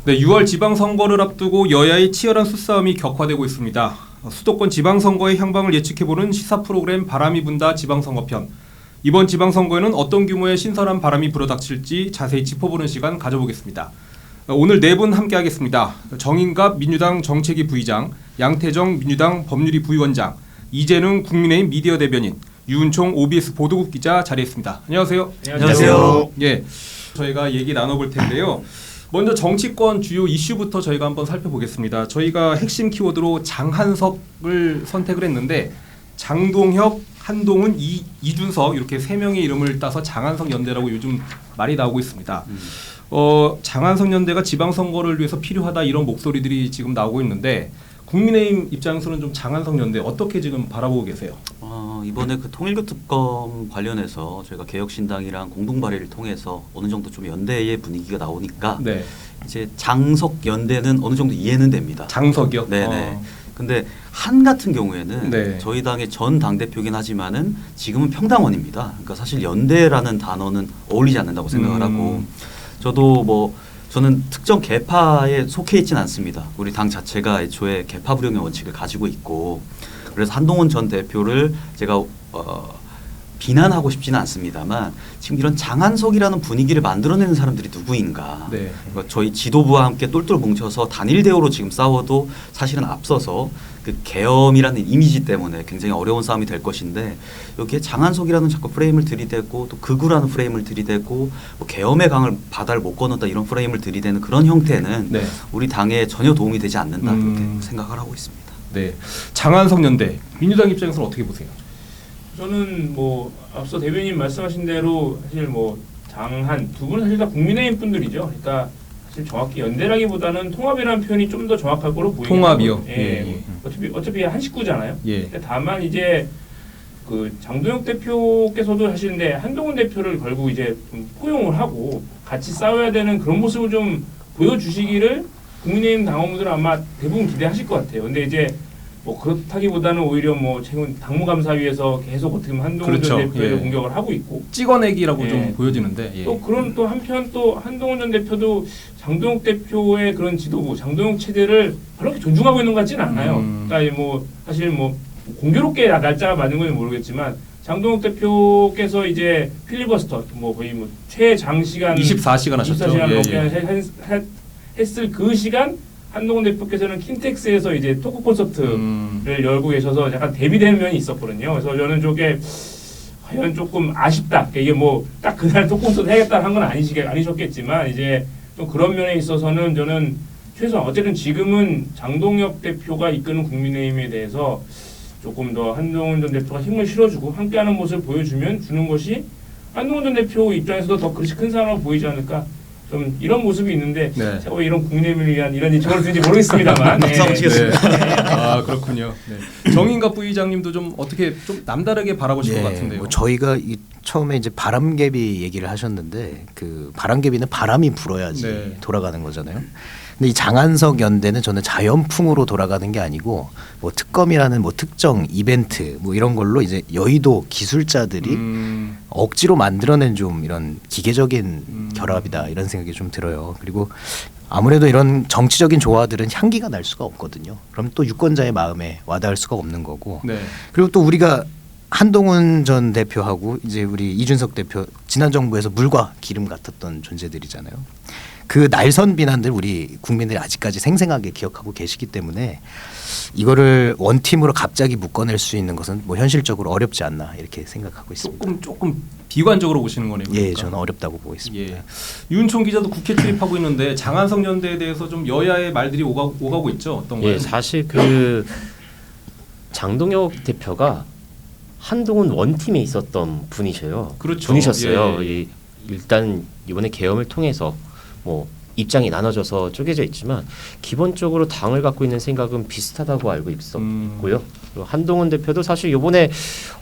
네, 6월 지방선거를 앞두고 여야의 치열한 수싸움이 격화되고 있습니다. 수도권 지방선거의 향방을 예측해보는 시사 프로그램 바람이 분다 지방선거편. 이번 지방선거에는 어떤 규모의 신선한 바람이 불어닥칠지 자세히 짚어보는 시간 가져보겠습니다. 오늘 네 분 함께하겠습니다. 정인갑 민주당 정책위 부의장, 양태정 민주당 법률위 부위원장, 이재능 국민의힘 미디어 대변인, 유은총 OBS 보도국 기자 자리했습니다. 안녕하세요. 안녕하세요. 예, 저희가 얘기 나눠볼 텐데요. 먼저 정치권 주요 이슈부터 저희가 한번 살펴보겠습니다. 저희가 핵심 키워드로 장한석을 선택을 했는데 장동혁, 한동훈, 이준석 이렇게 세 명의 이름을 따서 장한석 연대라고 요즘 말이 나오고 있습니다. 장한석 연대가 지방선거를 위해서 필요하다 이런 목소리들이 지금 나오고 있는데 국민의힘 입장에서는 좀 장한석 연대 어떻게 지금 바라보고 계세요? 이번에 그 통일교특검 관련해서 저희가 개혁신당이랑 공동 발의를 통해서 어느 정도 좀 연대의 분위기가 나오니까 네. 이제 장석 연대는 어느 정도 이해는 됩니다. 장석이요? 네네. 근데 한 같은 경우에는 네. 저희 당의 전 당대표긴 하지만은 지금은 평당원입니다. 그러니까 사실 연대라는 단어는 어울리지 않는다고 생각을 하고 저는 특정 계파에 속해 있지는 않습니다. 우리 당 자체가 애초에 계파 불용의 원칙을 가지고 있고 그래서 한동훈 전 대표를 제가 비난하고 싶지는 않습니다만 지금 이런 장한석이라는 분위기를 만들어내는 사람들이 누구인가. 네. 그러니까 저희 지도부와 함께 똘똘 뭉쳐서 단일 대우로 지금 싸워도 사실은 앞서서 그 계엄이라는 이미지 때문에 굉장히 어려운 싸움이 될 것인데 여기에 장한석이라는 자꾸 프레임을 들이대고 또 극우라는 프레임을 들이대고 뭐 계엄의 강을 바다를 못 건넜다 이런 프레임을 들이대는 그런 형태는 네. 우리 당에 전혀 도움이 되지 않는다 그렇게 생각을 하고 있습니다. 네, 장한석 연대 민주당 입장에서는 어떻게 보세요? 저는 뭐 앞서 대변인 말씀하신 대로 사실 뭐 장한 두 분은 사실 다 국민의힘 분들이죠. 그러니까 사실 정확히 연대라기보다는 통합이라는 표현이 좀 더 정확할 거로 보이긴 통합이요? 하거든요. 예. 어차피 한 식구잖아요. 예. 근데 다만 이제 그 장동혁 대표께서도 사실 근데 한동훈 대표를 결국 이제 좀 포용을 하고 같이 싸워야 되는 그런 모습을 좀 보여주시기를 국민의힘 당원분들은 아마 대부분 기대하실 것 같아요. 근데 이제 뭐 그렇다기보다는 오히려 뭐 최근 당무감사위에서 계속 어떻게 보면 한동훈 그렇죠. 전 대표를 예. 공격을 하고 있고 찍어내기라고 예. 좀 보여지는데 예. 또 그런 또 한편 또 한동훈 전 대표도 장동혁 대표의 그런 지도부, 장동혁 체제를 그렇게 존중하고 있는 것 같지는 않아요. 그러니까 뭐 사실 뭐 공교롭게 날짜가 맞는 건지 모르겠지만 장동혁 대표께서 이제 필리버스터 뭐 거의 뭐 최장시간 24시간 하셨죠. 24시간 예, 넘게 했을 그 시간 한동훈 대표께서는 킨텍스에서 이제 토크 콘서트를 열고 계셔서 약간 대비되는 면이 있었거든요. 그래서 저는 저게 과연 조금 아쉽다. 이게 뭐 딱 그날 토크 콘서트 해야겠다 한 건 아니셨겠지만 이제 좀 그런 면에 있어서는 저는 최소한 어쨌든 지금은 장동혁 대표가 이끄는 국민의힘에 대해서 조금 더 한동훈 전 대표가 힘을 실어주고 함께하는 모습을 주는 것이 한동훈 전 대표 입장에서도 더 그렇게 큰 사람으로 보이지 않을까. 좀 이런 모습이 있는데 네. 제가 왜 이런 국민의힘을 위한 이런 정을 드는지 모르겠습니다만. 네. 아 그렇군요. 네. 정인갑 부의장님도 좀 어떻게 좀 남다르게 바라보실 것 같은데요. 뭐 저희가 처음에 이제 바람개비 얘기를 하셨는데 그 바람개비는 바람이 불어야지 네. 돌아가는 거잖아요. 근데 이 장한석 연대는 저는 자연풍으로 돌아가는 게 아니고 뭐 특검이라는 뭐 특정 이벤트 뭐 이런 걸로 이제 여의도 기술자들이 억지로 만들어낸 좀 이런 기계적인 결합이다 이런 생각이 좀 들어요. 그리고 아무래도 이런 정치적인 조화들은 향기가 날 수가 없거든요. 그럼 또 유권자의 마음에 와닿을 수가 없는 거고. 네. 그리고 또 우리가 한동훈 전 대표하고 이제 우리 이준석 대표 지난 정부에서 물과 기름 같았던 존재들이잖아요. 그 날선 비난들 우리 국민들이 아직까지 생생하게 기억하고 계시기 때문에 이거를 원팀으로 갑자기 묶어낼 수 있는 것은 뭐 현실적으로 어렵지 않나 이렇게 생각하고 있습니다. 조금 비관적으로 보시는 거네요. 그러니까. 예, 저는 어렵다고 보고 있습니다. 예. 유은총 기자도 국회 출입하고 있는데 장한석 연대에 대해서 좀 여야의 말들이 오가고 있죠. 어떤가요? 예, 사실 그 장동혁 대표가 한동훈 원팀에 있었던 분이셔요. 그렇죠. 분이셨어요. 예. 일단 이번에 계엄을 통해서 뭐 입장이 나눠져서 쪼개져 있지만 기본적으로 당을 갖고 있는 생각은 비슷하다고 알고 있었고요. 그리고 한동훈 대표도 사실 이번에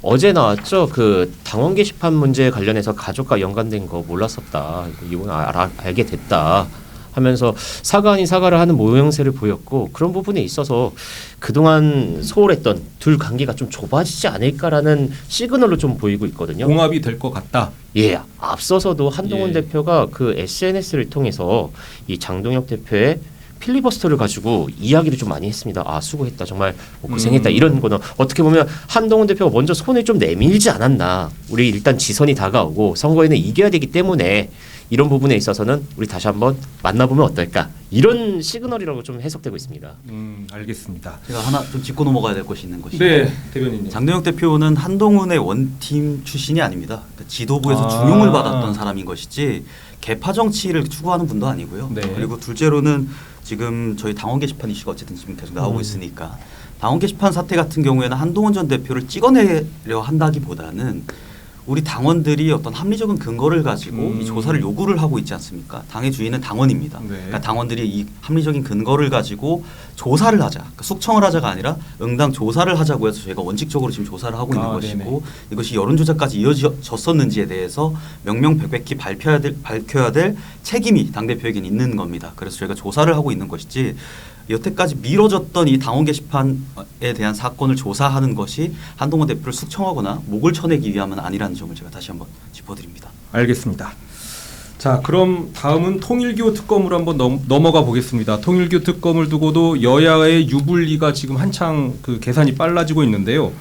어제 나왔죠. 그 당원 게시판 문제 관련해서 가족과 연관된 거 몰랐었다. 이번에 알게 됐다. 하면서 사과 아닌 사과를 하는 모양새를 보였고 그런 부분에 있어서 그동안 소홀했던 둘 관계가 좀 좁아지지 않을까라는 시그널로 좀 보이고 있거든요. 공합이 될 것 같다. 예, 앞서서도 한동훈 예. 대표가 그 SNS를 통해서 이 장동혁 대표의 필리버스터를 가지고 이야기를 좀 많이 했습니다. 아 수고했다 정말 뭐 고생했다 이런 거는 어떻게 보면 한동훈 대표가 먼저 손을 좀 내밀지 않았나. 우리 일단 지선이 다가오고 선거에는 이겨야 되기 때문에 이런 부분에 있어서는 우리 다시 한번 만나보면 어떨까 이런 시그널이라고 좀 해석되고 있습니다. 알겠습니다. 제가 하나 좀 짚고 넘어가야 될 것이 있는 것이 네, 대변인님. 장동혁 대표는 한동훈의 원팀 출신이 아닙니다. 그러니까 지도부에서 중용을 받았던 사람인 것이지 개파 정치를 추구하는 분도 아니고요. 네. 그리고 둘째로는 지금 저희 당원 게시판 이슈가 어쨌든 지금 계속 나오고 있으니까 당원 게시판 사태 같은 경우에는 한동훈 전 대표를 찍어내려 한다기보다는 우리 당원들이 어떤 합리적인 근거를 가지고 이 조사를 요구를 하고 있지 않습니까? 당의 주인은 당원입니다. 네. 그러니까 당원들이 이 합리적인 근거를 가지고 조사를 하자, 그러니까 숙청을 하자가 아니라 응당 조사를 하자고 해서 저희가 원칙적으로 지금 조사를 하고 있는 것이고 이것이 여론조사까지 이어졌었는지에 대해서 명명백백히 밝혀야 될 책임이 당 대표에게는 있는 겁니다. 그래서 저희가 조사를 하고 있는 것이지. 여태까지 미뤄졌던 이 당원 게시판에 대한 사건을 조사하는 것이 한동훈 대표를 숙청하거나 목을 쳐내기 위함은 아니라는 점을 제가 다시 한번 짚어드립니다. 알겠습니다. 자, 그럼 다음은 통일교 특검으로 한번 넘어가 보겠습니다. 통일교 특검을 두고도 여야의 유불리가 지금 한창 그 계산이 빨라지고 있는데요.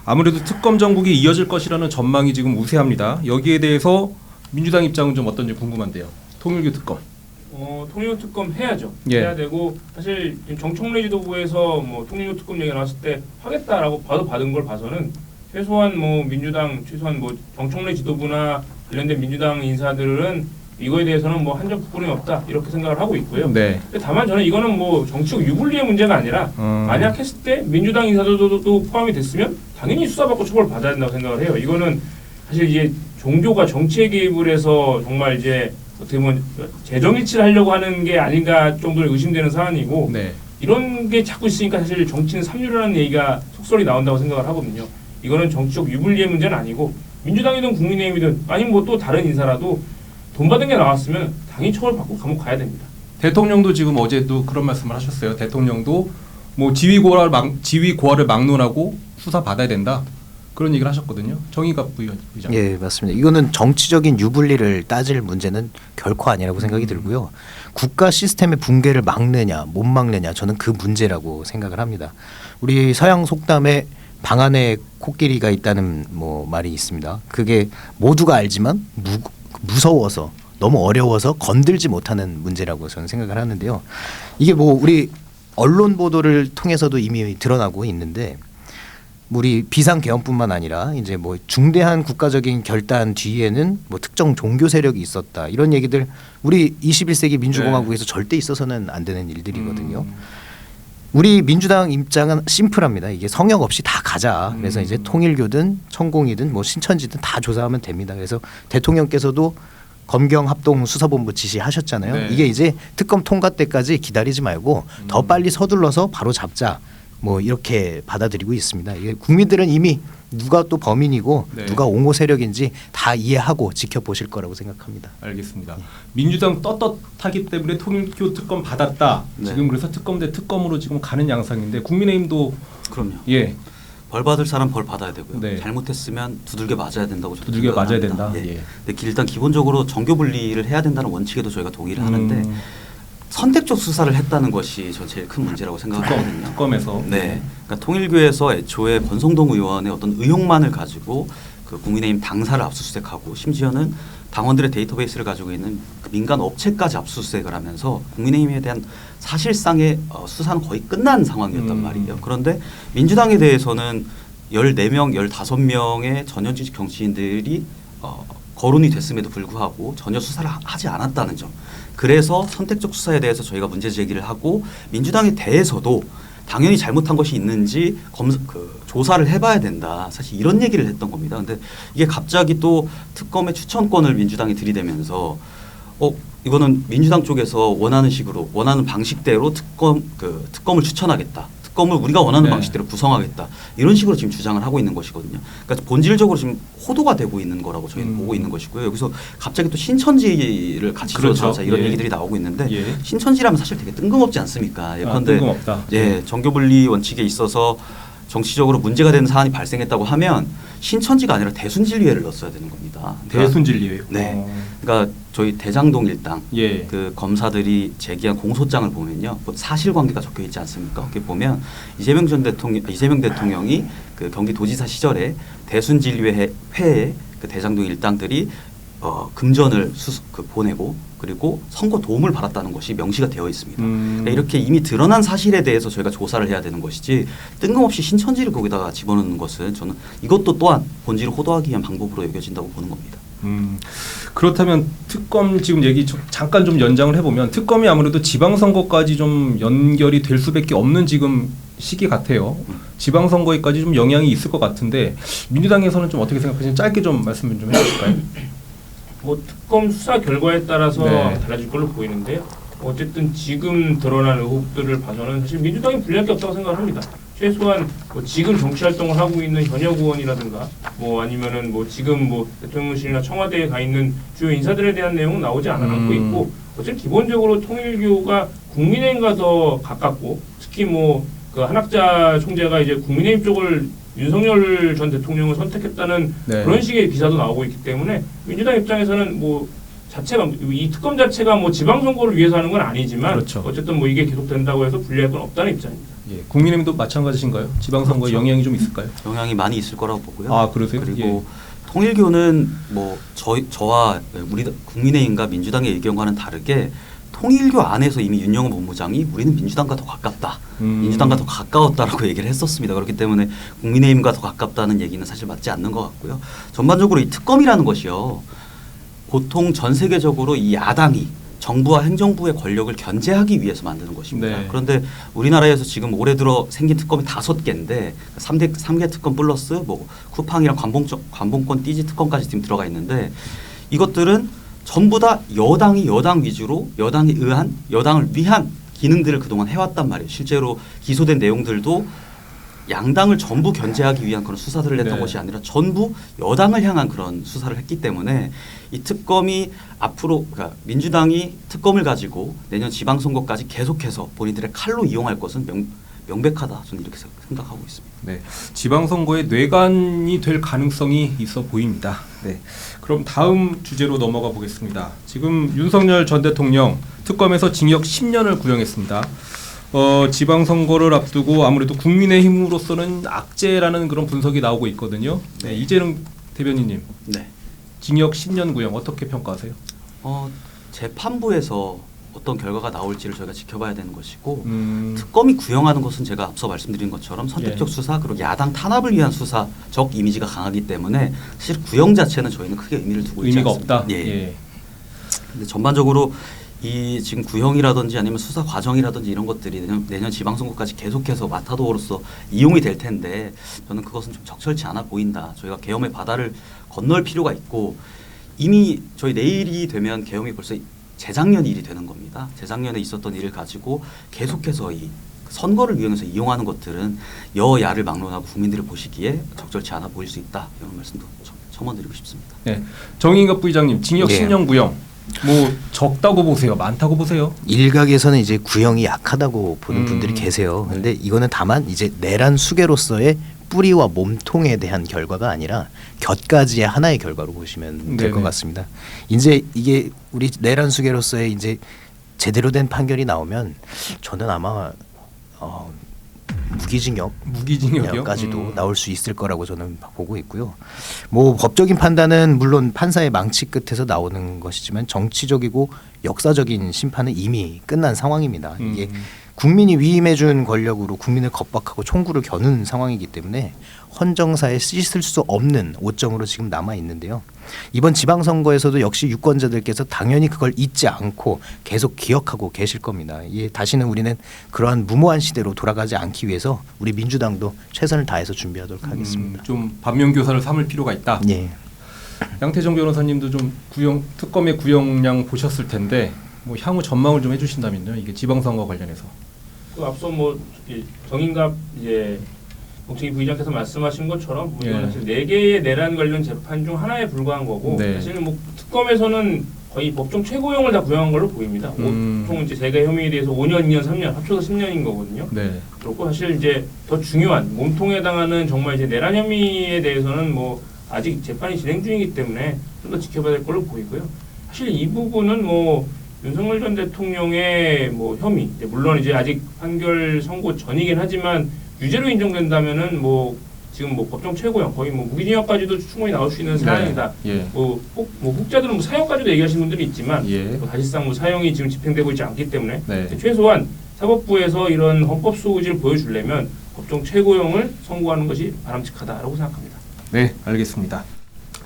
아무래도 특검 정국이 이어질 것이라는 전망이 지금 우세합니다. 여기에 대해서 민주당 입장은 좀 어떤지 궁금한데요. 통일교 특검. 통일교 특검 해야죠. 예. 해야 되고 사실 정청래 지도부에서 뭐 통일교 특검 얘기 나왔을 때 하겠다라고 받은 걸 봐서는 최소한 뭐 민주당 최소한 뭐 정청래 지도부나 관련된 민주당 인사들은 이거에 대해서는 뭐 한적 부끄럼이 없다 이렇게 생각을 하고 있고요. 네. 근데 다만 저는 이거는 뭐 정치적 유불리의 문제가 아니라 만약 했을 때 민주당 인사들도 포함이 됐으면 당연히 수사받고 처벌받아야 된다고 생각을 해요. 이거는 사실 이제 종교가 정치에 개입을 해서 정말 이제 어떻게 보면 재정일치를 하려고 하는 게 아닌가 정도로 의심되는 사안이고 네. 이런 게 자꾸 있으니까 사실 정치는 삼류라는 얘기가 속설이 나온다고 생각을 하거든요. 이거는 정치적 유불리의 문제는 아니고 민주당이든 국민의힘이든 아니면 뭐 또 다른 인사라도 돈 받은 게 나왔으면 당연히 처벌받고 감옥 가야 됩니다. 대통령도 지금 어제도 그런 말씀을 하셨어요. 대통령도 뭐 지위 고하를 막론하고 수사 받아야 된다. 그런 얘기를 하셨거든요. 정의갑 부의장. 예, 맞습니다. 이거는 정치적인 유불리를 따질 문제는 결코 아니라고 생각이 들고요. 국가 시스템의 붕괴를 막느냐 못 막느냐 저는 그 문제라고 생각을 합니다. 우리 서양 속담에 방 안에 코끼리가 있다는 뭐 말이 있습니다. 그게 모두가 알지만 무서워서 너무 어려워서 건들지 못하는 문제라고 저는 생각을 하는데요. 이게 뭐 우리 언론 보도를 통해서도 이미 드러나고 있는데 우리 비상계엄뿐만 아니라 이제 뭐 중대한 국가적인 결단 뒤에는 뭐 특정 종교 세력이 있었다 이런 얘기들 우리 21세기 민주공화국에서 절대 있어서는 안 되는 일들이거든요. 우리 민주당 입장은 심플합니다. 이게 성역 없이 다 가자. 그래서 이제 통일교든 천공이든 뭐 신천지든 다 조사하면 됩니다. 그래서 대통령께서도 검경 합동 수사본부 지시하셨잖아요. 네. 이게 이제 특검 통과 때까지 기다리지 말고 더 빨리 서둘러서 바로 잡자. 뭐 이렇게 받아들이고 있습니다. 이게 국민들은 이미 누가 또 범인이고 네. 누가 옹호 세력인지 다 이해하고 지켜보실 거라고 생각합니다. 알겠습니다. 민주당 떳떳하기 때문에 통일교 특검 받았다. 네. 지금 그래서 특검 대 특검으로 지금 가는 양상인데 국민의힘도 그럼요. 예 벌 받을 사람 벌 받아야 되고요. 네. 잘못했으면 두들겨 맞아야 된다고 저도 두들겨 맞아야 생각을 합니다. 된다. 예. 예. 근데 일단 기본적으로 정교 분리를 해야 된다는 원칙에도 저희가 동의를 하는데 선택적 수사를 했다는 것이 저 제일 큰 문제라고 생각하거든요. 특검에서 네, 그러니까 통일교에서 애초에 권성동 의원의 어떤 의혹만을 가지고 그 국민의힘 당사를 압수수색하고 심지어는 당원들의 데이터베이스를 가지고 있는 그 민간 업체까지 압수수색을 하면서 국민의힘에 대한 사실상의 수사는 거의 끝난 상황이었단 말이에요. 그런데 민주당에 대해서는 14명, 15명의 전현직 정치인들이 거론이 됐음에도 불구하고 전혀 수사를 하지 않았다는 점. 그래서 선택적 수사에 대해서 저희가 문제 제기를 하고 민주당에 대해서도 당연히 잘못한 것이 있는지 조사를 해봐야 된다. 사실 이런 얘기를 했던 겁니다. 근데 이게 갑자기 또 특검의 추천권을 민주당이 들이대면서 이거는 민주당 쪽에서 원하는 식으로 원하는 방식대로 특검을 추천하겠다. 특검을 우리가 원하는 네. 방식대로 구성하겠다 이런 식으로 지금 주장을 하고 있는 것이거든요. 그러니까 본질적으로 지금 호도가 되고 있는 거라고 저희는 보고 있는 것이고요. 여기서 갑자기 또 신천지를 같이 그렇죠. 조사하자 이런 예. 얘기들이 나오고 있는데 예. 신천지라면 사실 되게 뜬금없지 않습니까? 예컨대 뜬금없다. 예, 정교분리 원칙에 있어서 정치적으로 문제가 되는 사안이 발생했다고 하면 신천지가 아니라 대순진리회를 넣었어야 되는 겁니다. 그러니까 대순진리예요. 네. 그러니까 저희 대장동 일당 예. 그 검사들이 제기한 공소장을 보면요, 뭐 사실관계가 적혀 있지 않습니까? 거기 보면 이재명 대통령이 그 경기도지사 시절에 대순진리회에 그 대장동 일당들이 금전을 보내고 그리고 선거 도움을 받았다는 것이 명시가 되어 있습니다. 그러니까 이렇게 이미 드러난 사실에 대해서 저희가 조사를 해야 되는 것이지 뜬금없이 신천지를 거기다가 집어넣는 것은 저는 이것도 또한 본질을 호도하기 위한 방법으로 여겨진다고 보는 겁니다. 그렇다면 특검 지금 얘기 잠깐 좀 연장을 해보면 특검이 아무래도 지방선거까지 좀 연결이 될 수밖에 없는 지금 시기 같아요. 지방선거에까지 좀 영향이 있을 것 같은데 민주당에서는 좀 어떻게 생각하시는지 짧게 좀 말씀 좀 해주실까요? 뭐 특검 수사 결과에 따라서 네. 달라질 걸로 보이는데요. 어쨌든 지금 드러난 의혹들을 봐서는 사실 민주당이 불리할 게 없다고 생각합니다. 최소한 뭐 지금 정치 활동을 하고 있는 현역 의원이라든가 뭐 아니면은 뭐 지금 뭐 대통령실이나 청와대에 가 있는 주요 인사들에 대한 내용은 나오지 않고 있고 어쨌든 기본적으로 통일교가 국민의힘과 더 가깝고 특히 뭐 그 한학자 총재가 이제 국민의힘 쪽을 윤석열 전 대통령을 선택했다는 네. 그런 식의 기사도 나오고 있기 때문에 민주당 입장에서는 뭐 자체가 이 특검 자체가 뭐 지방선거를 위해서 하는 건 아니지만 그렇죠. 어쨌든 뭐 이게 계속된다고 해서 불리할 건 없다는 입장입니다. 예. 국민의힘도 마찬가지신가요? 지방선거에 그렇죠. 영향이 좀 있을까요? 영향이 많이 있을 거라고 보고요. 아, 그러세요? 그리고 통일교는 뭐 저와 우리 국민의힘과 민주당의 의견과는 다르게 통일교 안에서 이미 윤영호 본부장이 우리는 민주당과 더 가깝다. 민주당과 더 가까웠다라고 얘기를 했었습니다. 그렇기 때문에 국민의힘과 더 가깝다는 얘기는 사실 맞지 않는 것 같고요. 전반적으로 이 특검이라는 것이요. 보통 전 세계적으로 이 야당이 정부와 행정부의 권력을 견제하기 위해서 만드는 것입니다. 네. 그런데 우리나라에서 지금 올해 들어 생긴 특검이 5개인데 3개 특검 플러스 뭐 쿠팡이랑 관봉권 띠지 특검까지 지금 들어가 있는데 이것들은 전부 다 여당이 여당 위주로 여당을 위한 기능들을 그동안 해왔단 말이에요. 실제로 기소된 내용들도 양당을 전부 견제하기 위한 그런 수사들을 했던 네. 것이 아니라 전부 여당을 향한 그런 수사를 했기 때문에 이 특검이 앞으로 그러니까 민주당이 특검을 가지고 내년 지방선거까지 계속해서 본인들의 칼로 이용할 것은 명백하다. 저는 이렇게 생각하고 있습니다. 네, 지방선거에 뇌관이 될 가능성이 있어 보입니다. 네, 그럼 다음 주제로 넘어가 보겠습니다. 지금 윤석열 전 대통령 특검에서 징역 10년을 구형했습니다. 지방선거를 앞두고 아무래도 국민의힘으로서는 악재라는 그런 분석이 나오고 있거든요. 네, 이재명 대변인님, 네. 징역 10년 구형 어떻게 평가하세요? 재판부에서 어떤 결과가 나올지를 저희가 지켜봐야 되는 것이고 특검이 특검이 구형하는 것은 제가 앞서 말씀드린 것처럼 선택적 수사 그리고 야당 탄압을 위한 수사적 이미지가 강하기 때문에 사실 구형 자체는 저희는 크게 의미를 두고 있지 의미가 않습니다. 없다. 예. 근데 전반적으로 이 지금 구형이라든지 아니면 수사 과정이라든지 이런 것들이 내년 지방선거까지 계속해서 마타도어로서 이용이 될 텐데 저는 그것은 좀 적절치 않아 보인다. 저희가 계엄의 바다를 건널 필요가 있고 이미 저희 내일이 되면 계엄이 벌써 재작년 일이 되는 겁니다. 재작년에 있었던 일을 가지고 계속해서 이 선거를 이용해서 이용하는 것들은 여야를 막론하고 국민들이 보시기에 적절치 않아 보일 수 있다. 이런 말씀도 첨언드리고 싶습니다. 네, 정인갑 부의장님 징역 네. 10년 구형 뭐 적다고 보세요? 많다고 보세요? 일각에서는 이제 구형이 약하다고 보는 분들이 네. 계세요. 근데 이거는 다만 이제 내란 수괴로서의 뿌리와 몸통에 대한 결과가 아니라 곁가지의 하나의 결과로 보시면 될 것 네네. 같습니다. 이제 이게 우리 내란 수괴로서의 이제 제대로 된 판결이 나오면 저는 아마 무기징역이요? 무기징역까지도 나올 수 있을 거라고 저는 보고 있고요. 뭐 법적인 판단은 물론 판사의 망치 끝에서 나오는 것이지만 정치적이고 역사적인 심판은 이미 끝난 상황입니다. 이게 국민이 위임해준 권력으로 국민을 겁박하고 총구를 겨눈 상황이기 때문에 헌정사에 씻을 수 없는 오점으로 지금 남아 있는데요. 이번 지방선거에서도 역시 유권자들께서 당연히 그걸 잊지 않고 계속 기억하고 계실 겁니다. 이게 다시는 우리는 그러한 무모한 시대로 돌아가지 않기 위해서 우리 민주당도 최선을 다해서 준비하도록 하겠습니다. 좀 반면교사를 삼을 필요가 있다. 예. 양태정 변호사님도 좀 특검의 구형량 보셨을 텐데 뭐 향후 전망을 좀 해주신다면요. 이게 지방선거 관련해서. 그 앞서 뭐 정인갑 이제 정책위 부의장께서 말씀하신 것처럼 뭐 이건 예. 사실 4개의 내란 관련 재판 중 하나에 불과한 거고 네. 사실 뭐 특검에서는 거의 법정 최고형을 다 구형한 걸로 보입니다. 보통 이제 3개 혐의에 대해서 5년, 2년, 3년 합쳐서 10년인 거거든요. 네. 그렇고 사실 이제 더 중요한 몸통에 해당하는 정말 이제 내란 혐의에 대해서는 뭐 아직 재판이 진행 중이기 때문에 좀 더 지켜봐야 될 걸로 보이고요. 사실 이 부분은 뭐 윤석열 전 대통령의 뭐 혐의, 이제 물론 이제 아직 판결 선고 전이긴 하지만 유죄로 인정된다면은 뭐 지금 뭐 법정 최고형 거의 뭐 무기징역까지도 충분히 나올 수 있는 사안이다. 예. 뭐 혹자들은 뭐 사형까지도 얘기하시는 분들이 있지만 예. 뭐 사실상 뭐 사형이 지금 집행되고 있지 않기 때문에 네. 최소한 사법부에서 이런 헌법 소구지를 보여주려면 법정 최고형을 선고하는 것이 바람직하다라고 생각합니다. 네, 알겠습니다.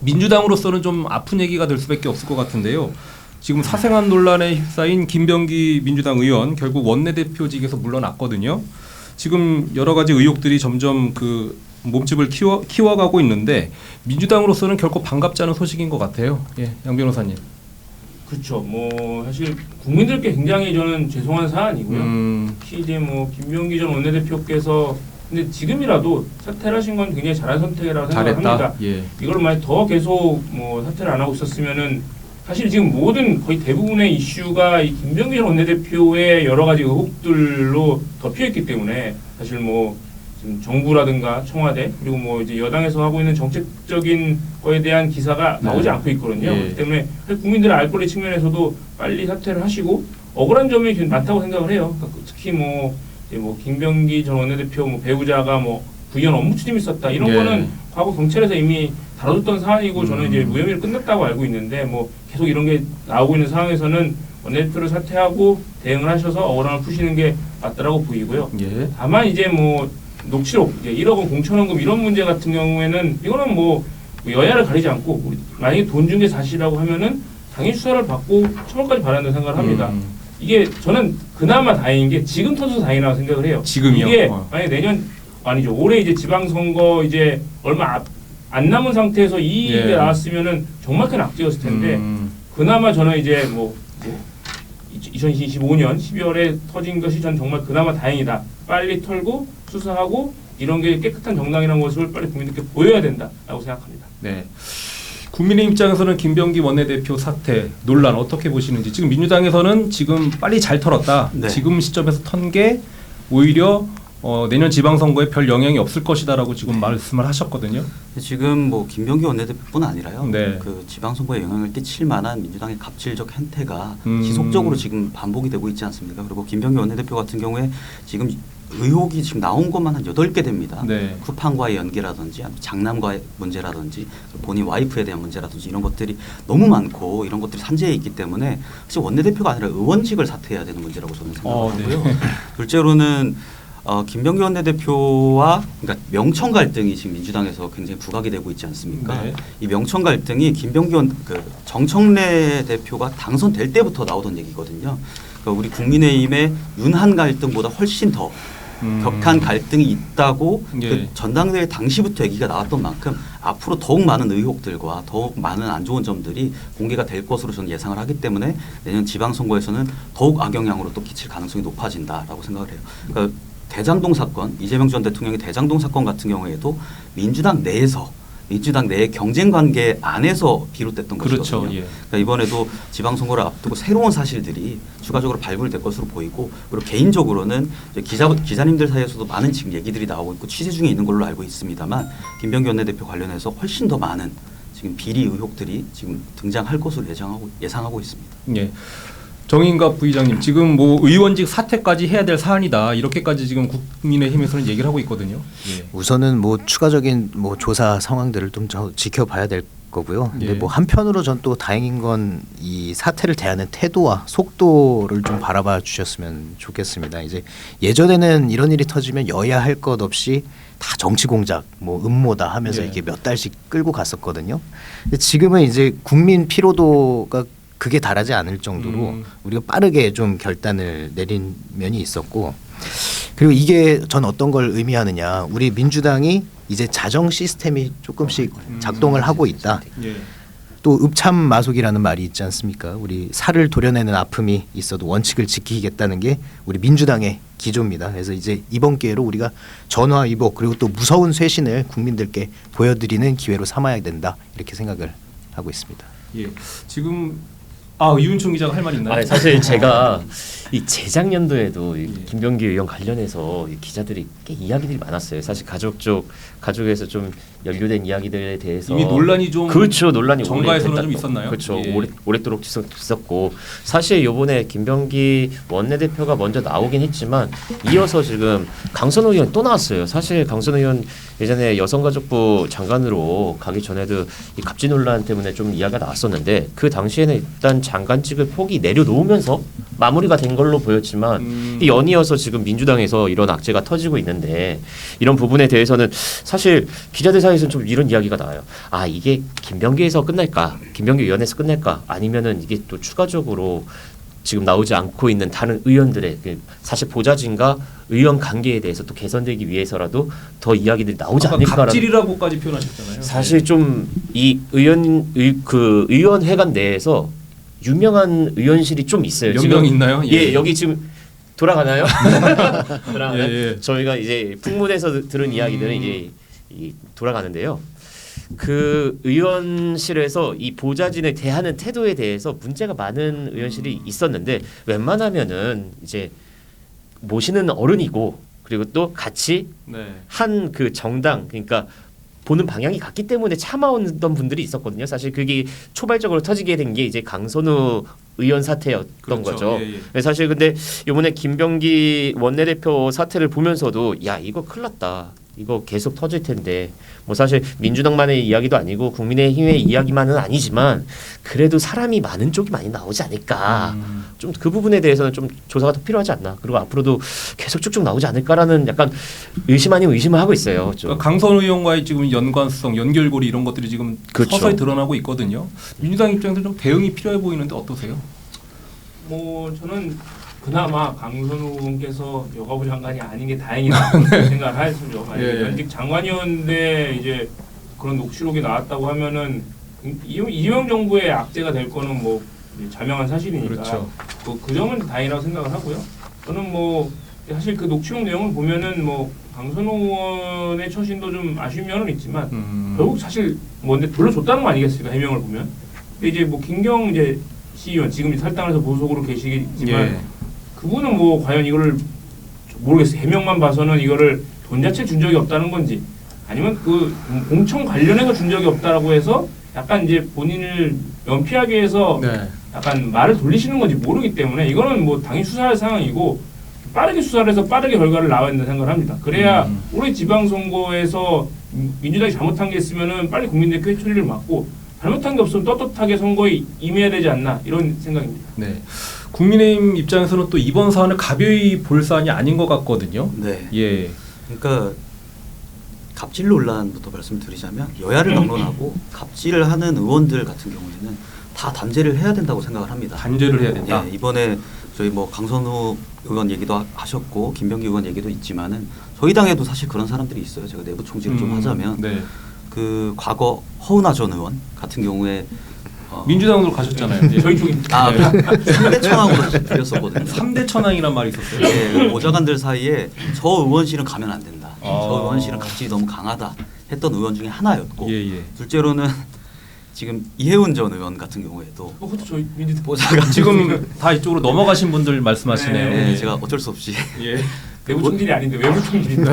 민주당으로서는 좀 아픈 얘기가 될 수밖에 없을 것 같은데요. 지금 사생활 논란에 휩싸인 김병기 민주당 의원 결국 원내대표직에서 물러났거든요. 지금 여러 가지 의혹들이 점점 그 몸집을 키워가고 있는데 민주당으로서는 결코 반갑지 않은 소식인 것 같아요. 예, 양 변호사님. 그렇죠. 뭐 사실 국민들께 굉장히 저는 죄송한 사안이고요. 특히 이제 뭐 김병기 전 원내대표께서 근데 지금이라도 사퇴를 하신 건 굉장히 잘한 선택이라고 생각합니다. 잘했다. 예. 이걸 만약 더 계속 뭐 사퇴를 안 하고 있었으면은 사실 지금 모든 거의 대부분의 이슈가 이 김병기 전 원내대표의 여러 가지 의혹들로 덮여있기 때문에 사실 뭐 지금 정부라든가 청와대 그리고 뭐 이제 여당에서 하고 있는 정책적인 거에 대한 기사가 네. 나오지 않고 있거든요. 예. 그렇기 때문에 국민들의 알 권리 측면에서도 빨리 사퇴를 하시고 억울한 점이 많다고 생각을 해요. 그러니까 특히 뭐 이제 뭐 김병기 전 원내대표 뭐 배우자가 뭐 부연 업무 추진이 있었다 이런 예. 거는 과거 경찰에서 이미 다뤄줬던 사안이고 저는 이제 무혐의를 끝났다고 알고 있는데 뭐 계속 이런 게 나오고 있는 상황에서는 원내대표를 사퇴하고 대응을 하셔서 억울함을 푸시는 게 맞다라고 보이고요. 예. 다만 이제 뭐 녹취록 이제 1억 원 공천원금 이런 문제 같은 경우에는 이거는 뭐 여야를 가리지 않고 우리 만약에 돈 준 게 사실이라고 하면은 당연히 수사를 받고 처벌까지 받아야 생각을 합니다. 이게 저는 그나마 다행인 게 지금 터져서 다행이라고 생각을 해요. 지금이요? 이게 만약 내년 아니죠 올해 이제 지방선거 이제 얼마 안 남은 상태에서 이 일이 예. 나왔으면은 정말 큰 악재였을 텐데 그나마 저는 이제 뭐 2025년 12월에 터진 것이 전 정말 그나마 다행이다. 빨리 털고 수사하고 이런 게 깨끗한 정당이라는 것을 빨리 국민들께 보여야 된다라고 생각합니다. 네. 국민의 입장에서는 김병기 원내대표 사퇴 논란 어떻게 보시는지 지금 민주당에서는 지금 빨리 잘 털었다. 네. 지금 시점에서 턴 게 오히려 내년 지방선거에 별 영향이 없을 것이다라고 지금 말씀을 하셨거든요. 지금 뭐 김병기 원내대표뿐 아니라요. 네. 그 지방선거에 영향을 끼칠 만한 민주당의 갑질적 행태가 음. 지속적으로 지금 반복이 되고 있지 않습니까? 그리고 김병기 원내대표 같은 경우에 지금 의혹이 지금 나온 것만 한 8개 됩니다. 네. 쿠팡과의 연계라든지 장남과의 문제라든지 본인 와이프에 대한 문제라든지 이런 것들이 너무 많고 이런 것들이 산재해 있기 때문에 사실 원내대표가 아니라 의원직을 사퇴해야 되는 문제라고 저는 생각하고요. 네. 둘째로는 김병기 원내대표와 그러니까 명청 갈등이 지금 민주당에서 굉장히 부각이 되고 있지 않습니까? 네. 이 명청 갈등이 김병기 정청래 대표가 당선될 때부터 나오던 얘기거든요. 그러니까 우리 국민의힘의 윤한 갈등보다 훨씬 더 격한 갈등이 있다고 예. 그 전당대회 당시부터 얘기가 나왔던 만큼 앞으로 더욱 많은 의혹들과 더욱 많은 안 좋은 점들이 공개가 될 것으로 저는 예상을 하기 때문에 내년 지방선거에서는 더욱 악영향으로 또 끼칠 가능성이 높아진다라고 생각을 해요. 그러니까 대장동 사건, 이재명 전 대통령의 대장동 사건 같은 경우에도 민주당 내의 경쟁 관계 안에서 비롯됐던 그렇죠. 것이거든요. 예. 그러니까 이번에도 지방선거를 앞두고 새로운 사실들이 추가적으로 발굴될 것으로 보이고 그리고 개인적으로는 이제 기자님들 사이에서도 많은 지금 얘기들이 나오고 있고 취재 중에 있는 걸로 알고 있습니다만 김병기 원내대표 관련해서 훨씬 더 많은 지금 비리 의혹들이 지금 등장할 것으로 예상하고 있습니다. 예. 정인갑 부의장님 지금 뭐 의원직 사퇴까지 해야 될 사안이다 이렇게까지 지금 국민의힘에서는 얘기를 하고 있거든요. 예. 우선은 뭐 추가적인 뭐 조사 상황들을 좀 지켜봐야 될 거고요. 근데 예. 뭐 한편으로 전 또 다행인 건 이 사태를 대하는 태도와 속도를 좀 바라봐 주셨으면 좋겠습니다. 이제 예전에는 이런 일이 터지면 여야 할 것 없이 다 정치 공작, 뭐 음모다 하면서 예. 이렇게 몇 달씩 끌고 갔었거든요. 근데 지금은 이제 국민 피로도가 그게 달하지 않을 정도로 우리가 빠르게 좀 결단을 내린 면이 있었고 그리고 이게 전 어떤 걸 의미하느냐 우리 민주당이 이제 자정 시스템이 조금씩 작동을 하고 있다. 예. 또 읍참마속이라는 말이 있지 않습니까? 우리 살을 도려내는 아픔이 있어도 원칙을 지키겠다는 게 우리 민주당의 기조입니다. 그래서 이제 이번 기회로 우리가 전화위복 그리고 또 무서운 쇄신을 국민들께 보여드리는 기회로 삼아야 된다 이렇게 생각을 하고 있습니다. 예. 지금 이윤총 기자가 할 말 있나요? 아니, 사실 제가 이 재작년도에도 이 김병기 의원 관련해서 이 기자들이 꽤 이야기들이 많았어요. 사실 가족에서 좀 연루된 이야기들에 대해서 이미 논란이 좀 그렇죠. 논란이 정가에서는 오래 좀 있었나요? 그렇죠. 예. 오랫도록 있었고 사실 이번에 김병기 원내대표가 먼저 나오긴 했지만 이어서 지금 강선호 의원 또 나왔어요. 사실 강선호 의원 예전에 여성가족부 장관으로 가기 전에도 이 갑질 논란 때문에 좀 이야기가 나왔었는데 그 당시에는 일단 장관직을 포기 내려놓으면서 마무리가 된 걸로 보였지만 이 연이어서 지금 민주당에서 이런 악재가 터지고 있는데 이런 부분에 대해서는 사실 기자들 사이에서는 좀 이런 이야기가 나와요. 이게 김병기에서 끝날까? 김병기 의원에서 끝날까? 아니면은 이게 또 추가적으로 지금 나오지 않고 있는 다른 의원들의 사실 보좌진과 의원 관계에 대해서 또 개선되기 위해서라도 더 이야기들이 나오지 않을까라는 갑질이라고까지 표현하셨잖아요. 사실 좀 이 의원회관 내에서 유명한 의원실이 좀 있어요. 몇 명 있나요? 예, 여기 지금 돌아가나요? 돌아가나요? 예. 저희가 이제 풍문에서 들은 이야기들은 이제 돌아가는데요. 그 의원실에서 이 보좌진을 대하는 태도에 대해서 문제가 많은 의원실이 있었는데 웬만하면은 이제 모시는 어른이고 그리고 또 같이 네. 한 그 정당 그러니까 보는 방향이 같기 때문에 참아오던 분들이 있었거든요. 사실 그게 초발적으로 터지게 된 게 이제 강선우 의원 사태였던 그렇죠. 거죠. 예, 예. 네, 사실 근데 이번에 김병기 원내대표 사태를 보면서도 야 이거 큰일 났다. 이거 계속 터질 텐데 뭐 사실 민주당만의 이야기도 아니고 국민의힘의 이야기만은 아니지만 그래도 사람이 많은 쪽이 많이 나오지 않을까. 좀 그 부분에 대해서는 좀 조사가 더 필요하지 않나. 그리고 앞으로도 계속 쭉쭉 나오지 않을까라는 약간 의심 아닌 의심을 하고 있어요. 좀. 그러니까 강선우 의원과의 지금 연관성, 연결고리 이런 것들이 지금 그렇죠. 서서히 드러나고 있거든요. 민주당 입장에서 좀 대응이 필요해 보이는데 어떠세요? 뭐 저는 그나마 강선우 의원께서 여가부 장관이 아닌 게 다행이다 생각을 하였습니다. 만약에 예. 현직 장관이었는데 이제 그런 녹취록이 나왔다고 하면은 이재명 정부의 악재가 될 거는 뭐 자명한 사실이니까 그렇죠. 그 점은 다행이라고 생각을 하고요. 저는 뭐 사실 그 녹취록 내용을 보면은 뭐 강선우 의원의 처신도 좀 아쉬운 면은 있지만 결국 사실 뭐 근데 불러줬다는 거 아니겠습니까? 해명을 보면. 근데 이제 뭐 김경 이제 시의원 지금 탈당해서 무소속으로 계시지만 예. 그분은 뭐 과연 이거를 모르겠어요. 해명만 봐서는 이거를 돈 자체 준 적이 없다는 건지 아니면 그 공청 관련해서 준 적이 없다라고 해서 약간 이제 본인을 면피하기 위해서 네. 약간 말을 돌리시는 건지 모르기 때문에 이거는 뭐 당연히 수사할 상황이고 빠르게 수사를 해서 빠르게 결과를 나와야 된다고 생각을 합니다. 그래야 올해 지방선거에서 민주당이 잘못한 게 있으면은 빨리 국민들께 처리를 맡고 잘못한 게 없으면 떳떳하게 선거에 임해야 되지 않나 이런 생각입니다. 네. 국민의힘 입장에서는 또 이번 사안을 가벼이 볼 사안이 아닌 것 같거든요. 네. 예. 그러니까 갑질 논란부터 말씀드리자면 여야를 막론하고 갑질을 하는 의원들 같은 경우에는 다 단죄를 해야 된다고 생각을 합니다. 단죄를 해야 된다. 예, 이번에 저희 뭐 강선우 의원 얘기도 하셨고 김병기 의원 얘기도 있지만은 저희 당에도 사실 그런 사람들이 있어요. 제가 내부 총질을 좀 하자면 네. 그 과거 허은하 전 의원 같은 경우에 민주당으로 가셨잖아요. 예. 저희 쪽입니다. 네. 3대 천왕으로 불렸었거든요. 3대 천왕이란 말이 있었어요. 예, 그 보좌관들 사이에 저 의원실은 가면 안 된다. 아. 저 의원실은 갑질이 너무 강하다 했던 의원 중에 하나였고 예. 둘째로는 지금 이해운 전 의원 같은 경우에도 그것도 저희 민주당 보좌관 지금 다 이쪽으로 넘어가신 분들 말씀하시네요. 네, 예, 제가 어쩔 수 없이 예. 내부 총질이 아닌데 외부 총질인데.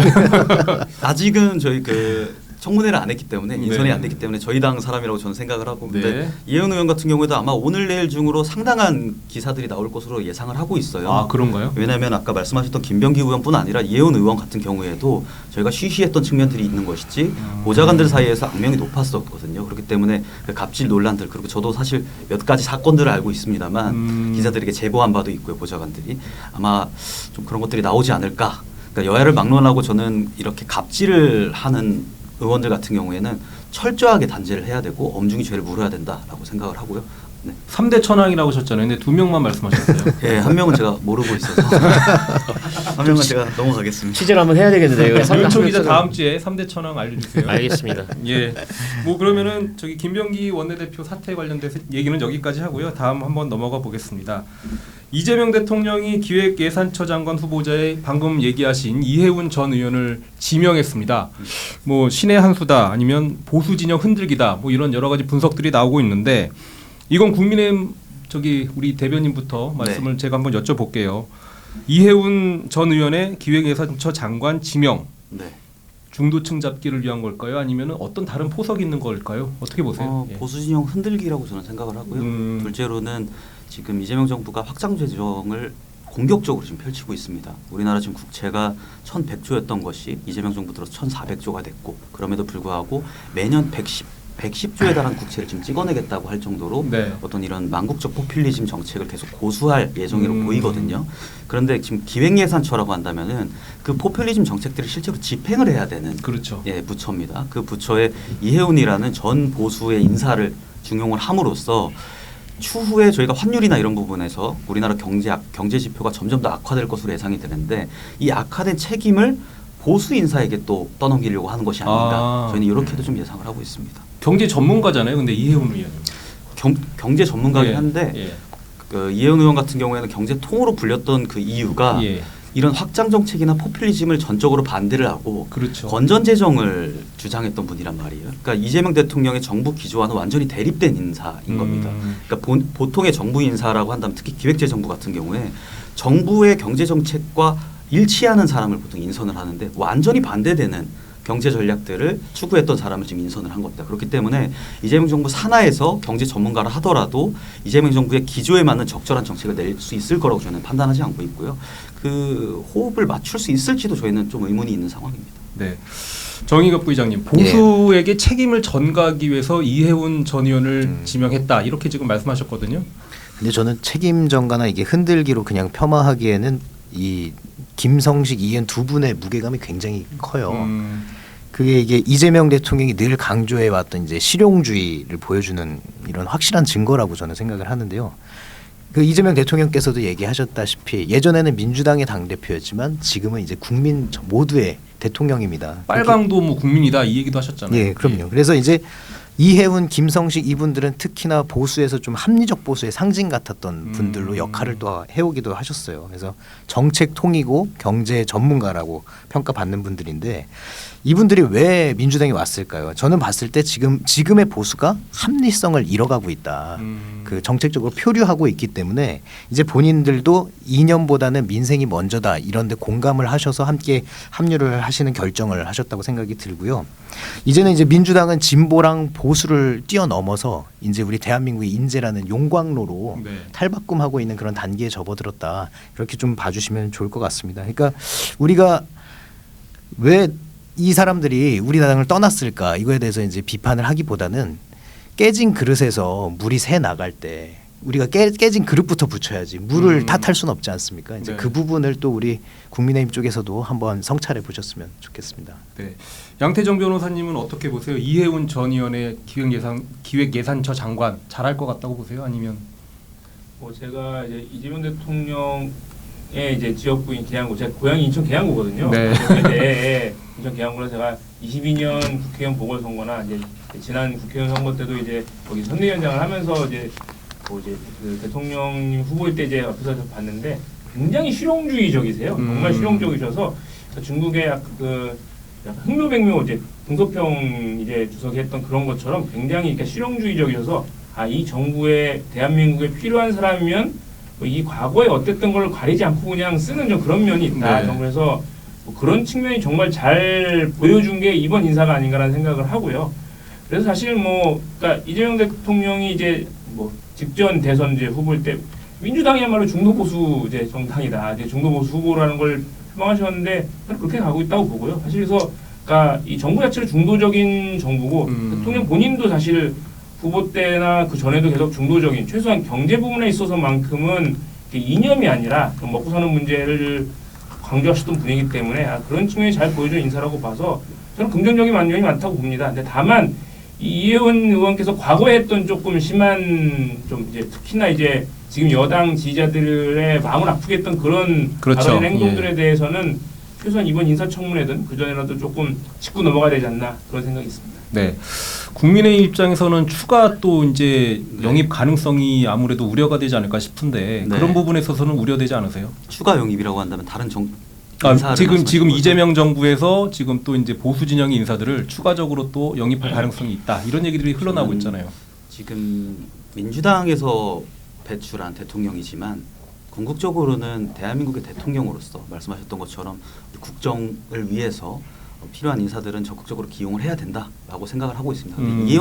아직은 저희 그 청문회를 안 했기 때문에 인선이 네. 안 됐기 때문에 저희 당 사람이라고 저는 생각을 하고 근데 네. 이해운 의원 같은 경우에도 아마 오늘 내일 중으로 상당한 기사들이 나올 것으로 예상을 하고 있어요. 아 그런가요? 왜냐하면 아까 말씀하셨던 김병기 의원뿐 아니라 이해운 의원 같은 경우에도 저희가 쉬쉬했던 측면들이 있는 것이지 보좌관들 사이에서 악명이 높았었거든요. 그렇기 때문에 그 갑질 논란들 그리고 저도 사실 몇 가지 사건들을 알고 있습니다만 기자들에게 제보한 바도 있고요. 보좌관들이 아마 좀 그런 것들이 나오지 않을까. 그러니까 여야를 막론하고 저는 이렇게 갑질을 하는 의원들 같은 경우에는 철저하게 단죄를 해야 되고 엄중히 죄를 물어야 된다라고 생각을 하고요. 네. 3대 천왕이라고 하셨잖아요. 근데 2명만 말씀하셨어요. 예, 한 명은 제가 모르고 있어서 한 명은 제가 넘어가겠습니다. 취재를 한번 해야 되겠는데요. 윤총 기자 다음 주에 3대 천왕 알려주세요. 알겠습니다. 예. 뭐 그러면은 저기 김병기 원내대표 사태 관련된 얘기는 여기까지 하고요. 다음 한번 넘어가 보겠습니다. 이재명 대통령이 기획예산처 장관 후보자에 방금 얘기하신 이해운 전 의원을 지명했습니다. 뭐 신의 한 수다 아니면 보수 진영 흔들기다 뭐 이런 여러 가지 분석들이 나오고 있는데 이건 국민의힘 저기 우리 대변인부터 말씀을 제가 한번 여쭤볼게요. 이해운 전 의원의 기획예산처 장관 지명 네. 중도층 잡기를 위한 걸까요? 아니면 어떤 다른 포석이 있는 걸까요? 어떻게 보세요? 예. 보수 진영 흔들기라고 저는 생각을 하고요. 둘째로는 지금 이재명 정부가 확장 재정을 공격적으로 지금 펼치고 있습니다. 우리나라 지금 국채가 1,100조였던 것이 이재명 정부 들어서 1,400조가 됐고 그럼에도 불구하고 매년 110조에 달하는 국채를 지금 찍어내겠다고 할 정도로 네. 어떤 이런 망국적 포퓰리즘 정책을 계속 고수할 예정으로 보이거든요. 그런데 지금 기획예산처라고 한다면은 그 포퓰리즘 정책들을 실제로 집행을 해야 되는 그렇죠. 예, 부처입니다. 그 부처에 이해운이라는 전 보수의 인사를 중용을 함으로써 추후에 저희가 환율이나 이런 부분에서 우리나라 경제 지표가 점점 더 악화될 것으로 예상이 되는데 이 악화된 책임을 보수 인사에게 또 떠넘기려고 하는 것이 아닌가 저희는 이렇게도 좀 예상을 하고 있습니다. 경제 전문가잖아요. 근데 이해운 의원은 경제 전문가긴 예, 한데 예. 그 이해운 의원 같은 경우에는 경제통으로 불렸던 그 이유가 예. 이런 확장 정책이나 포퓰리즘을 전적으로 반대를 하고 그렇죠. 건전 재정을 주장했던 분이란 말이에요. 그러니까 이재명 대통령의 정부 기조와는 완전히 대립된 인사인 겁니다. 그러니까 보통의 정부 인사라고 한다면 특히 기획재정부 같은 경우에 정부의 경제 정책과 일치하는 사람을 보통 인선을 하는데 완전히 반대되는 경제 전략들을 추구했던 사람을 지금 인선을 한 겁니다. 그렇기 때문에 이재명 정부 산하에서 경제 전문가를 하더라도 이재명 정부의 기조에 맞는 적절한 정책을 낼 수 있을 거라고 저는 판단하지 않고 있고요. 그 호흡을 맞출 수 있을지도 저희는 좀 의문이 있는 상황입니다. 네. 정의갑 부의장님, 보수에게 책임을 전가하기 위해서 이해운 전 의원을 지명했다 이렇게 지금 말씀하셨거든요. 근데 저는 책임 전가나 이게 흔들기로 그냥 폄하하기에는 이 김성식, 이해운 두 분의 무게감이 굉장히 커요. 그게 이게 이재명 대통령이 늘 강조해 왔던 이제 실용주의를 보여주는 이런 확실한 증거라고 저는 생각을 하는데요. 그 이재명 대통령께서도 얘기하셨다시피 예전에는 민주당의 당 대표였지만 지금은 이제 국민 모두의 대통령입니다. 빨강도 뭐 국민이다 이 얘기도 하셨잖아요. 예, 그럼요. 그래서 이제 이해운, 김성식 이분들은 특히나 보수에서 좀 합리적 보수의 상징 같았던 분들로 역할을 또 해오기도 하셨어요. 그래서 정책 통이고 경제 전문가라고 평가받는 분들인데 이분들이 왜 민주당에 왔을까요? 저는 봤을 때 지금의 보수가 합리성을 잃어가고 있다. 그 정책적으로 표류하고 있기 때문에 이제 본인들도 이념보다는 민생이 먼저다 이런데 공감을 하셔서 함께 합류를 하시는 결정을 하셨다고 생각이 들고요. 이제는 이제 민주당은 진보랑 보수를 뛰어넘어서 이제 우리 대한민국의 인재라는 용광로로 네. 탈바꿈하고 있는 그런 단계에 접어들었다. 이렇게 좀 봐주시면 좋을 것 같습니다. 그러니까 우리가 왜 이 사람들이 우리 당을 떠났을까 이거에 대해서 이제 비판을 하기보다는 깨진 그릇에서 물이 새 나갈 때 우리가 깨진 그릇부터 붙여야지 물을 탓할 수는 없지 않습니까? 이제 네. 그 부분을 또 우리 국민의힘 쪽에서도 한번 성찰해 보셨으면 좋겠습니다. 네. 양태정 변호사님은 어떻게 보세요? 이해운 전 의원의 기획예산처 장관 잘할 것 같다고 보세요? 아니면 제가 이제 이재명 대통령의 이제 지역구인 계양구, 제가 고향이 인천 계양구거든요. 네. 네. 인천 계양구로 제가 22년 국회의원 보궐선거나 이제 지난 국회의원 선거 때도 이제 거기 선대위원장을 하면서 이제 그 대통령 후보일 때 이제 앞에서 봤는데 굉장히 실용주의적이세요. 정말 실용적이셔서 중국의 그 약간 흥묘백묘 이제 등소평 이제 주석이 했던 그런 것처럼 굉장히 이렇게 실용주의적이셔서 이 정부에 대한민국에 필요한 사람이면 이 과거에 어땠던 걸 가리지 않고 그냥 쓰는 좀 그런 면이 있다. 네. 그래서 그런 측면이 정말 잘 보여준 게 이번 인사가 아닌가라는 생각을 하고요. 그래서 사실 그러니까 이재명 대통령이 이제 직전 대선 이제 후보일 때 민주당이야말로 중도 보수 이제 정당이다. 이제 중도 보수 후보라는 걸 표방하셨는데 그렇게 가고 있다고 보고요. 사실 그래서 그러니까 이 정부 자체를 중도적인 정부고 대통령 본인도 사실 후보 때나 그 전에도 계속 중도적인 최소한 경제 부분에 있어서만큼은 이념이 아니라 먹고 사는 문제를 강조하셨던 분이기 때문에 그런 측면이 잘 보여준 인사라고 봐서 저는 긍정적인 면이 많다고 봅니다. 근데 다만 이혜원 의원께서 과거에 했던 조금 심한 좀 이제 특히나 이제 지금 여당 지지자들의 마음을 아프게 했던 그런 그렇죠. 발언 행동들에 대해서는 최소한 이번 인사청문회든 그 전에라도 조금 짚고 넘어가야 되지 않나 그런 생각이 있습니다. 네. 국민의힘 입장에서는 추가 또 이제 영입 가능성이 아무래도 우려가 되지 않을까 싶은데 네. 그런 부분에 있어서는 우려되지 않으세요? 추가 영입이라고 한다면 다른 인사를 지금 말씀하시는 거죠? 이재명 정부에서 지금 또 이제 보수 진영의 인사들을 추가적으로 또 영입할 가능성이 있다 이런 얘기들이 흘러나오고 있잖아요. 지금 민주당에서 배출한 대통령이지만 궁극적으로는 대한민국의 대통령으로서 말씀하셨던 것처럼 국정을 위해서 필요한 인사들은 적극적으로 기용을 해야 된다라고 생각을 하고 있습니다. 근데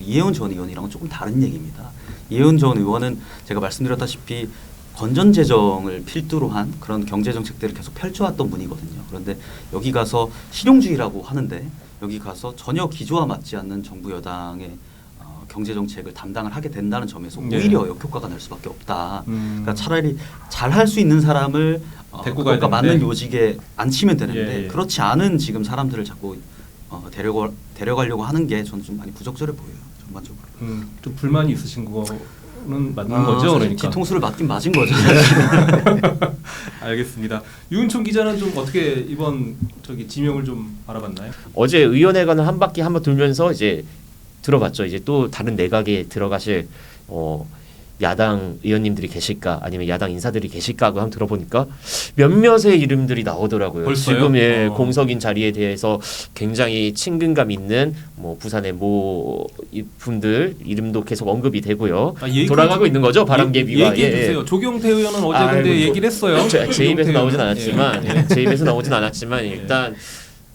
이혜원 전 의원이랑은 조금 다른 얘기입니다. 이혜원 전 의원은 제가 말씀드렸다시피 건전재정을 필두로 한 그런 경제정책들을 계속 펼쳐왔던 분이거든요. 그런데 여기 가서 실용주의라고 하는데 여기 가서 전혀 기조와 맞지 않는 정부 여당의 경제정책을 담당을 하게 된다는 점에서 네. 오히려 역효과가 날 수밖에 없다. 그러니까 차라리 잘할 수 있는 사람을 데리고 가야 그것과 되는데. 맞는 요직에 앉히면 되는데 예. 그렇지 않은 지금 사람들을 자꾸 데려가려고 하는 게 저는 좀 많이 부적절해 보여요. 전반적으로. 좀 불만이 있으신 거는 맞는 거죠, 사실 그러니까. 뒤통수를 맞긴 맞은 거죠. 알겠습니다. 유은총 기자는 좀 어떻게 이번 지명을 좀 알아봤나요? 어제 의원회관을 한 바퀴 한번 돌면서 이제 들어봤죠. 이제 또 다른 내각에 들어가실 야당 의원님들이 계실까 아니면 야당 인사들이 계실까 하고 한번 들어보니까 몇몇의 이름들이 나오더라고요. 벌써요? 지금 공석인 자리에 대해서 굉장히 친근감 있는 뭐 부산의 모 분들 이름도 계속 언급이 되고요. 돌아가고 있는 거죠. 바람개비가. 얘기해 주세요. 조경태 의원은 어제 근데 아이고, 얘기를 했어요. 제 입에서 나오진 의원은. 않았지만 예. 제 입에서 나오진 않았지만 일단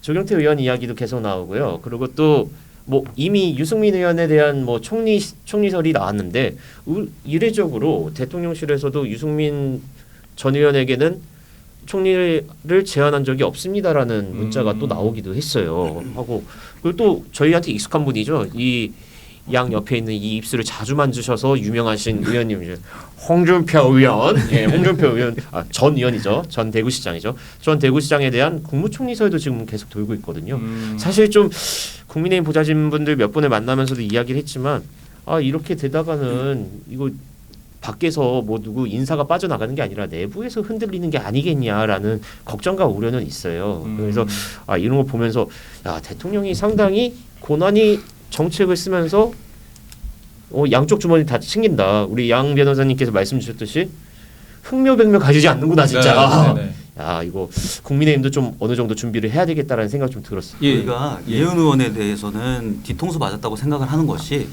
조경태 의원 이야기도 계속 나오고요. 그리고 또 뭐 이미 유승민 의원에 대한 뭐 총리설이 나왔는데 이례적으로 대통령실에서도 유승민 전 의원에게는 총리를 제안한 적이 없습니다라는 문자가 또 나오기도 했어요. 하고 그리고 또 저희한테 익숙한 분이죠. 이 양 옆에 있는 이 입술을 자주 만지셔서 유명하신 의원님 홍준표 의원, 예, 홍준표 의원, 전 의원이죠. 전 대구시장이죠. 전 대구시장에 대한 국무총리설도 지금 계속 돌고 있거든요. 사실 좀 국민의힘 보좌진 분들 몇 분을 만나면서도 이야기를 했지만 이렇게 되다가는 이거 밖에서 뭐 누구 인사가 빠져나가는 게 아니라 내부에서 흔들리는 게 아니겠냐라는 걱정과 우려는 있어요. 그래서 이런 거 보면서 대통령이 상당히 고난이 정책을 쓰면서 양쪽 주머니 다 챙긴다. 우리 양 변호사님께서 말씀 주셨듯이 흥묘백묘 가지지 않는구나 진짜. 네. 야 이거 국민의힘도 좀 어느 정도 준비를 해야 되겠다라는 생각 좀 들었어요. 저희가 예은 의원에 대해서는 뒤통수 맞았다고 생각을 하는 것이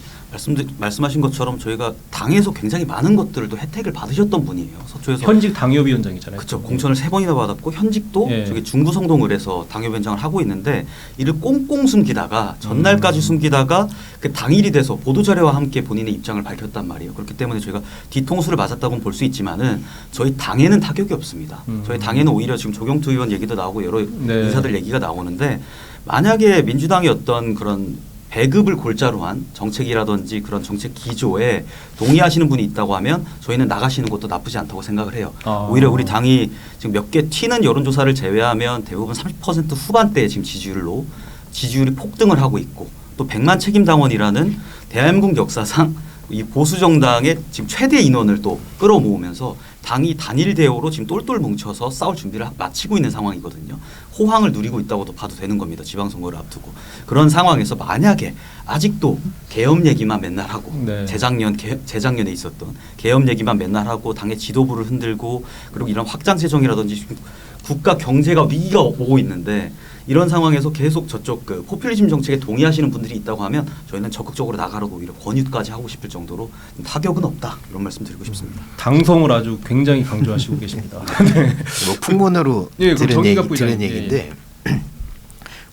말씀하신 것처럼 저희가 당에서 굉장히 많은 것들을 또 혜택을 받으셨던 분이에요. 서초에서 현직 당협위원장이잖아요. 그렇죠. 공천을 3번이나 받았고 현직도 예. 저기 중구성동을 해서 당협위원장을 하고 있는데 이를 꽁꽁 숨기다가 전날까지 숨기다가 그 당일이 돼서 보도자료와 함께 본인의 입장을 밝혔단 말이에요. 그렇기 때문에 저희가 뒤통수를 맞았다고는 볼 수 있지만은 저희 당에는 타격이 없습니다. 저희 당에는 오히려 지금 조경태 의원 얘기도 나오고 여러 네. 인사들 얘기가 나오는데 만약에 민주당이 어떤 그런 배급을 골자로 한 정책이라든지 그런 정책 기조에 동의하시는 분이 있다고 하면 저희는 나가시는 것도 나쁘지 않다고 생각을 해요. 오히려 우리 당이 지금 몇 개 튀는 여론조사를 제외하면 대부분 30% 후반대에 지금 지지율이 폭등을 하고 있고 또 100만 책임당원이라는 대한민국 역사상 이 보수 정당의 지금 최대 인원을 또 끌어모으면서 당이 단일 대우로 지금 똘똘 뭉쳐서 싸울 준비를 마치고 있는 상황이거든요. 호황을 누리고 있다고도 봐도 되는 겁니다. 지방선거를 앞두고. 그런 상황에서 만약에 아직도 계엄 얘기만 맨날 하고 네. 재작년에 있었던 계엄 얘기만 맨날 하고 당의 지도부를 흔들고 그리고 이런 확장 재정이라든지 지금 국가 경제가 위기가 오고 있는데 이런 상황에서 계속 저쪽 그 포퓰리즘 정책에 동의하시는 분들이 있다고 하면 저희는 적극적으로 나가라고 오히려 권유까지 하고 싶을 정도로 타격은 없다 이런 말씀 드리고 싶습니다. 당성을 아주 굉장히 강조하시고 계십니다. 뭐 풍문으로 예, 그럼 들은 정의가 부장님. 얘기인데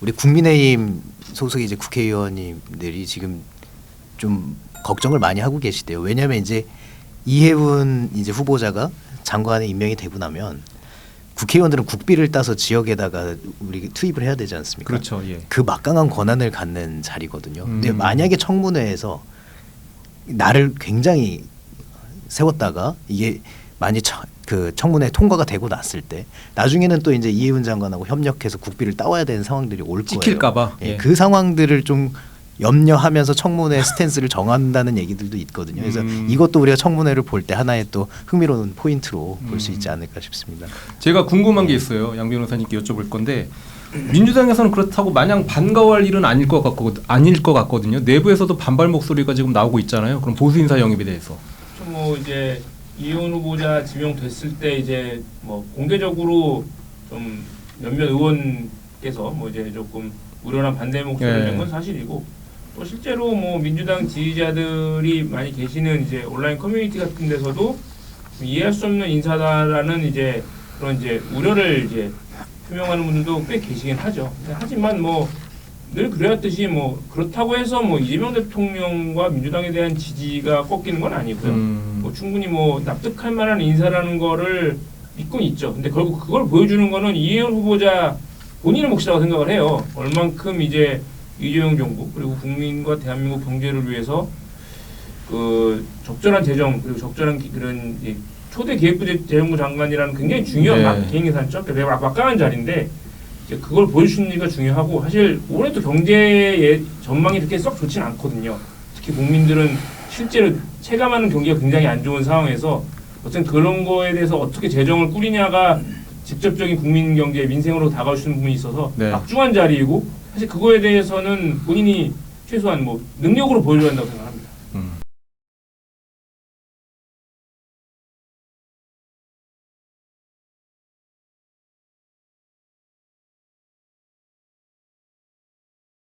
우리 국민의힘 소속의 이제 국회의원님들이 지금 좀 걱정을 많이 하고 계시대요. 왜냐하면 이제 이해운 이제 후보자가 장관에 임명이 되고 나면 국회의원들은 국비를 따서 지역에다가 우리 투입을 해야 되지 않습니까? 그렇죠. 예. 그 막강한 권한을 갖는 자리거든요. 근데 만약에 청문회에서 나를 굉장히 세웠다가 이게 만약 그 청문회 통과가 되고 났을 때 나중에는 또 이제 이해운 장관하고 협력해서 국비를 따와야 되는 상황들이 올 거예요. 찍힐까봐. 예, 그 상황들을 좀 염려하면서 청문회 스탠스를 정한다는 얘기들도 있거든요. 그래서 이것도 우리가 청문회를 볼 때 하나의 또 흥미로운 포인트로 볼 수 있지 않을까 싶습니다. 제가 궁금한 게 있어요. 양 변호사님께 여쭤볼 건데 민주당에서는 그렇다고 마냥 반가워할 일은 아닐 것 같거든요. 내부에서도 반발 목소리가 지금 나오고 있잖아요. 그럼 보수 인사 영입에 대해서. 뭐 이제 이현 후보자 지명됐을 때 이제 뭐 공개적으로 좀 몇몇 의원께서 뭐 이제 조금 우려나 반대 목소리를 낸 건 사실이고, 또 실제로 뭐 민주당 지지자들이 많이 계시는 이제 온라인 커뮤니티 같은 데서도 이해할 수 없는 인사다라는 이제 그런 이제 우려를 이제 표명하는 분들도 꽤 계시긴 하죠. 하지만 뭐 늘 그래왔듯이 뭐 그렇다고 해서 뭐 이재명 대통령과 민주당에 대한 지지가 꺾이는 건 아니고요. 뭐 충분히 뭐 납득할 만한 인사라는 거를 믿고는 있죠. 근데 결국 그걸 보여주는 거는 이혜원 후보자 본인의 몫이라고 생각을 해요. 얼만큼 이제 이재명 정부 그리고 국민과 대한민국 경제를 위해서 그 적절한 재정 그리고 적절한 그런 이제 초대 기획부재정부 장관이라는 굉장히 중요한 개인 예산적 매우 막강한 자리인데 이제 그걸 보여주시는 게 중요하고, 사실 올해 또 경제의 전망이 그렇게 썩 좋지는 않거든요. 특히 국민들은 실제로 체감하는 경기가 굉장히 안 좋은 상황에서 어쨌든 그런 거에 대해서 어떻게 재정을 꾸리냐가 직접적인 국민 경제 민생으로 다가오시는 부분이 있어서 막중한 자리이고, 사실 그거에 대해서는 본인이 최소한 뭐 능력으로 보여줘야 한다고 생각합니다.